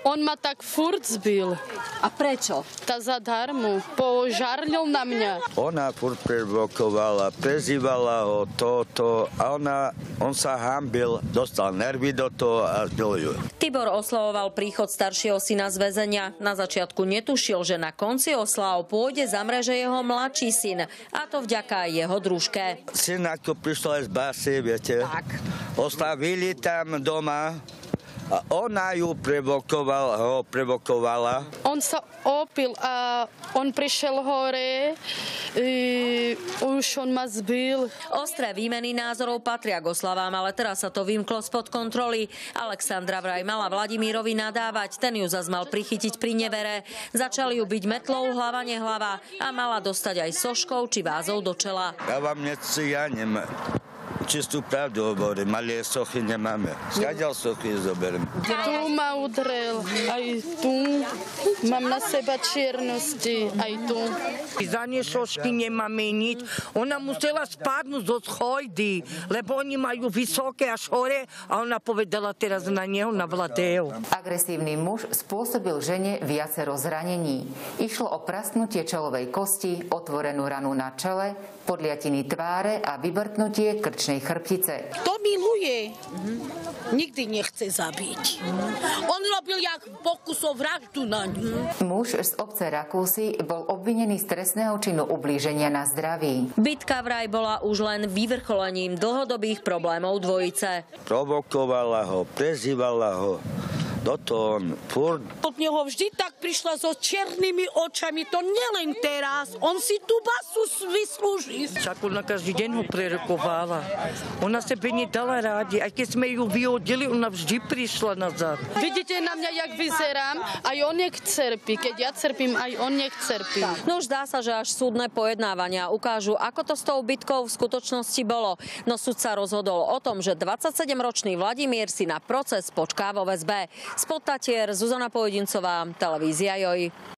On ma tak furt zbil. A prečo? Tá zadarmo. Požarlil na mňa. Ona furt provokovala, prezývala ho toto a on sa hanbil, dostal nervy do toho a zbil ju. Tibor oslavoval príchod staršieho syna z väzenia. Na začiatku netušil, že na konci oslav pôjde za mreže jeho mladší syn. A to vďaka jeho družke. Syn ako prišla z basy, viete, ostavili tam doma. A ona ju provokovala. On sa opil a on prišiel hore, už on ma zbil. Ostré výmeny názorov patria k oslavám, ale teraz sa to vymklo spod kontroly. Alexandra vraj mala Vladimírovi nadávať, ten ju zas mal prichytiť pri nevere. Začali ju byť metlou hlava nehlava a mala dostať aj soškou či vázou do čela. Ja vám nemám. Čistú pravdu hovorím, ale sochy nemáme. Skáďal sochy zoberiem. Tu ma udrel, aj tu. Mám na seba čiernosti, aj tu. Za ne sošky nemáme nič. Ona musela spadnúť zo schojdy, lebo oni majú vysoké až hore a ona povedala teraz na neho, na Vladého. Agresívny muž spôsobil žene viacero zranení. Išlo o prasknutie čelovej kosti, otvorenú ranu na čele, podliatiny tváre a vyvrtnutie krčnej chrbtice. Kto miluje, nikdy nechce zabiť. On robil jak pokus o vraždu na ňu. Muž z obce Rakúsy bol obvinený z trestného činu ublíženia na zdraví. Bitka vraj bola už len vyvrcholením dlhodobých problémov dvojice. Provokovala ho, prezývala ho. Toto on furt. Od neho vždy tak prišla so černými očami, to nielen teraz. On si tú basu vyslúži. Však ona každý deň ho prerokovala. Ona sebe nedala rádi. Aj keď sme ju vyhodili, ona vždy prišla nazad. Vidíte na mňa, jak vyzerám? Aj on nech cerpí. Keď ja cerpím, aj on nech cerpí. No už zdá sa, že až súdne pojednávania ukážu, ako to s tou bitkou v skutočnosti bolo. No súd sa rozhodol o tom, že 27-ročný Vladimír si na proces počká vo väzbe. Spod Tatier, Zuzana Pojedincová, televízia Joj.